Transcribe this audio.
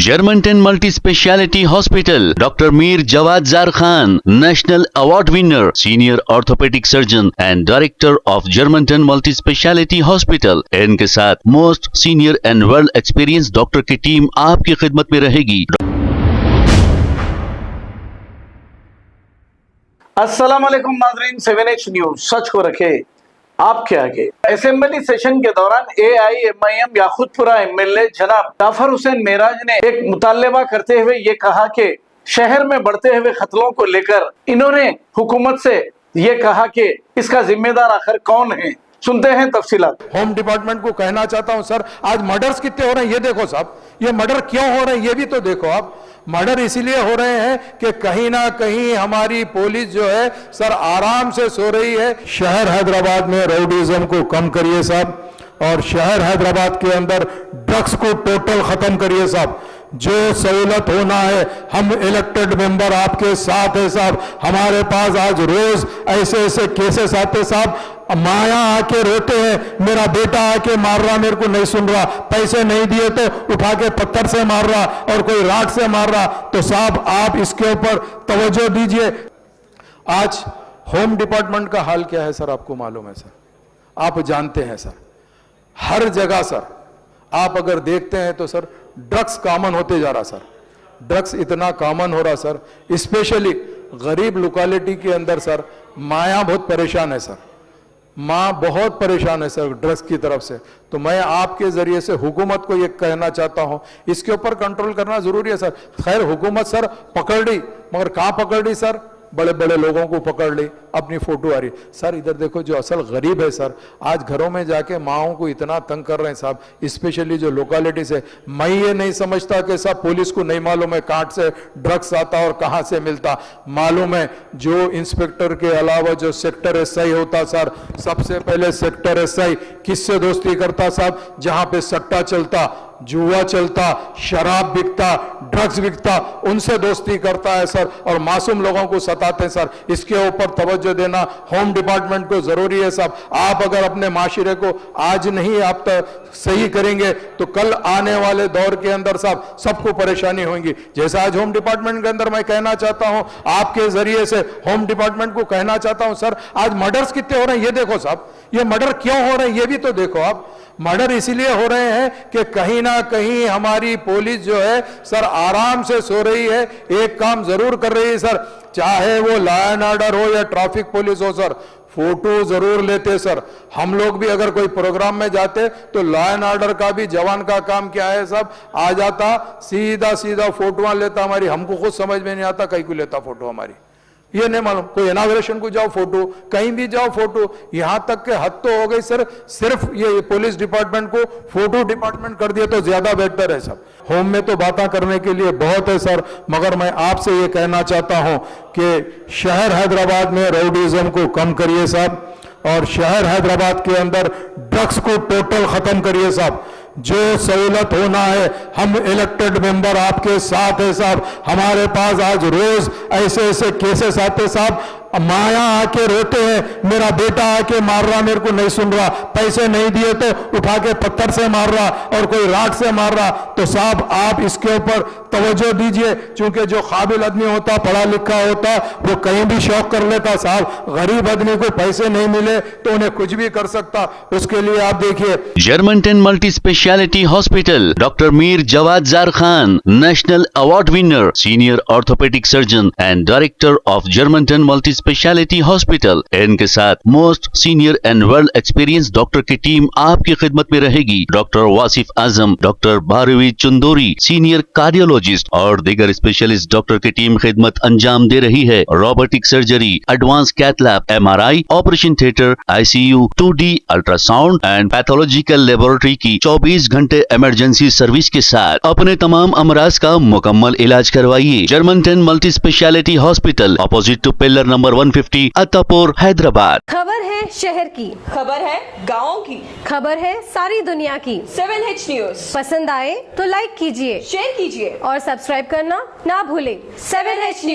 Germanton multi speciality hospital, doctor Mir Jawad Zar Khan, national award winner, senior orthopaedic surgeon and director of Germanton multi speciality hospital. इनके साथ most senior and world experience doctor की team आपकी खिदमत में रहेगी। अस्सलाम वालेकुम नाज़रीन, 7H न्यूज सच को रखे आपके आगे। असेंबली सेशन के दौरान AIMIM याकूतपुरा MLA जनाब जाफर हुसैन मेराज ने एक मुतालबा करते हुए ये कहा कि शहर में बढ़ते हुए खतलों को लेकर इन्होंने हुकूमत से ये कहा कि इसका जिम्मेदार आखिर कौन है। सुनते हैं तफसीलात। होम डिपार्टमेंट को कहना चाहता हूं सर, आज मर्डर्स कितने हो रहे हैं ये देखो साहब, ये मर्डर क्यों हो रहे हैं ये भी तो देखो आप। मर्डर इसीलिए हो रहे हैं कि कहीं ना कहीं हमारी पुलिस जो है सर आराम से सो रही है। शहर हैदराबाद में राउडीज़म को कम करिए साहब, और शहर हैदराबाद के अंदर ड्रग्स को टोटल खत्म करिए साहब। जो सहूलत होना है, हम इलेक्टेड मेंबर आपके साथ है साहब। हमारे पास आज रोज ऐसे ऐसे केसेस आते साहब, माया आके रोते हैं, मेरा बेटा आके मार रहा, मेरे को नहीं सुन रहा, पैसे नहीं दिए तो उठा के पत्थर से मार रहा और कोई राड से मार रहा। तो साहब आप इसके ऊपर तवज्जो दीजिए। आज होम डिपार्टमेंट का हाल क्या है सर, आपको मालूम है सर, आप जानते हैं सर। हर जगह सर आप अगर देखते हैं तो सर ड्रग्स कॉमन होते जा रहा सर, ड्रग्स इतना कॉमन हो रहा सर, स्पेशली गरीब लोकेलिटी के अंदर सर माया बहुत परेशान है सर, माँ बहुत परेशान है सर ड्रग्स की तरफ से। तो मैं आपके जरिए से हुकूमत को ये कहना चाहता हूं, इसके ऊपर कंट्रोल करना जरूरी है सर। खैर हुकूमत सर पकड़ ली, मगर कहां पकड़ ली सर, बड़े बड़े लोगों को पकड़ ली, अपनी फोटो आ रही सर। इधर देखो जो असल गरीब है सर, आज घरों में जाके माओं को इतना तंग कर रहे हैं साहब, स्पेशली जो लोकेलिटी से। मैं ये नहीं समझता कि साहब पुलिस को नहीं मालूम है कहां से ड्रग्स आता और कहां से मिलता, मालूम है। जो इंस्पेक्टर के अलावा जो सेक्टर SI होता सर, सबसे पहले सेक्टर SI किससे दोस्ती करता साहब, जहां पे सट्टा चलता, जुआ चलता, शराब बिकता, ड्रग्स बिकता, उनसे दोस्ती करता है सर, और मासूम लोगों को सताते हैं सर। इसके ऊपर तवज्जो देना होम डिपार्टमेंट को जरूरी है साहब। आप अगर अपने माशरे को आज नहीं आप सही करेंगे तो कल आने वाले दौर के अंदर साहब सबको परेशानी होगी। जैसा आज होम डिपार्टमेंट के अंदर मैं कहना चाहता हूं, आपके जरिए से होम डिपार्टमेंट को कहना चाहता हूं सर, आज मर्डर्स कितने हो रहे हैं ये देखो साहब, ये मर्डर क्यों हो रहे हैं ये भी तो देखो आप। मर्डर इसीलिए हो रहे हैं कि कहीं ना कहीं हमारी पुलिस जो है सर आराम से सो रही है। एक काम जरूर कर रही है सर, चाहे वो लॉ एंड ऑर्डर हो या ट्रैफिक पुलिस हो सर, फोटो जरूर लेते सर। हम लोग भी अगर कोई प्रोग्राम में जाते तो लॉ एंड ऑर्डर का भी जवान का काम क्या है साहब, आ जाता सीधा सीधा फोटो लेता हमारी। हमको खुद समझ में नहीं आता कहीं को लेता फोटो हमारी, ये नहीं मालूम। कोई इनॉग्रेशन को जाओ फोटो, कहीं भी जाओ फोटो, यहां तक के हद तो हो गई सर, सिर्फ ये पुलिस डिपार्टमेंट को फोटो डिपार्टमेंट कर दिया तो ज्यादा बेहतर है सब। होम में तो बातें करने के लिए बहुत है सर, मगर मैं आपसे ये कहना चाहता हूं कि शहर हैदराबाद में राउडीज़म को कम करिए साहब, और शहर हैदराबाद के अंदर ड्रग्स को टोटल खत्म करिए साहब। जो सहूलत होना है, हम इलेक्टेड मेंबर आपके साथ है साहब। हमारे पास आज रोज ऐसे ऐसे केसेस आते साहब, माया आके रोते हैं, मेरा बेटा आके मार रहा, मेरे को नहीं सुन रहा, पैसे नहीं दिए तो उठा के पत्थर से मार रहा और कोई राड से मार रहा। तो साहब आप इसके ऊपर तवज्जो दीजिए, क्योंकि जो काबिल आदमी होता, पढ़ा लिखा होता, वो कहीं भी शौक कर लेता साहब। गरीब आदमी को पैसे नहीं मिले तो उन्हें कुछ भी कर सकता। उसके लिए आप देखिए Germantown multi speciality hospital, doctor Mir Jawad Zar Khan, national award winner, senior orthopaedic surgeon and director of Germanton multi speciality hospital. इनके साथ most senior and world experience doctor की टीम आपकी खिदमत में रहेगी। Doctor Wasif Azam, doctor Bharvi Chandori, senior cardiologist और दीगर स्पेशलिस्ट डॉक्टर की टीम खिदमत अंजाम दे रही है। Robotic surgery, advance cath lab, MRI, operation theatre, ICU, 2D ultrasound and pathological laboratory की 24 घंटे इमरजेंसी सर्विस के साथ अपने तमाम अमराज का मुकम्मल इलाज करवाइए। Germanten multi speciality hospital, opposite to pillar number 150, Attapur, Hyderabad. खबर है शहर की, खबर है गाँव की, खबर है सारी दुनिया की। 7H न्यूज पसंद आए तो लाइक कीजिए, शेयर कीजिए और सब्सक्राइब करना ना भूलें। 7H news.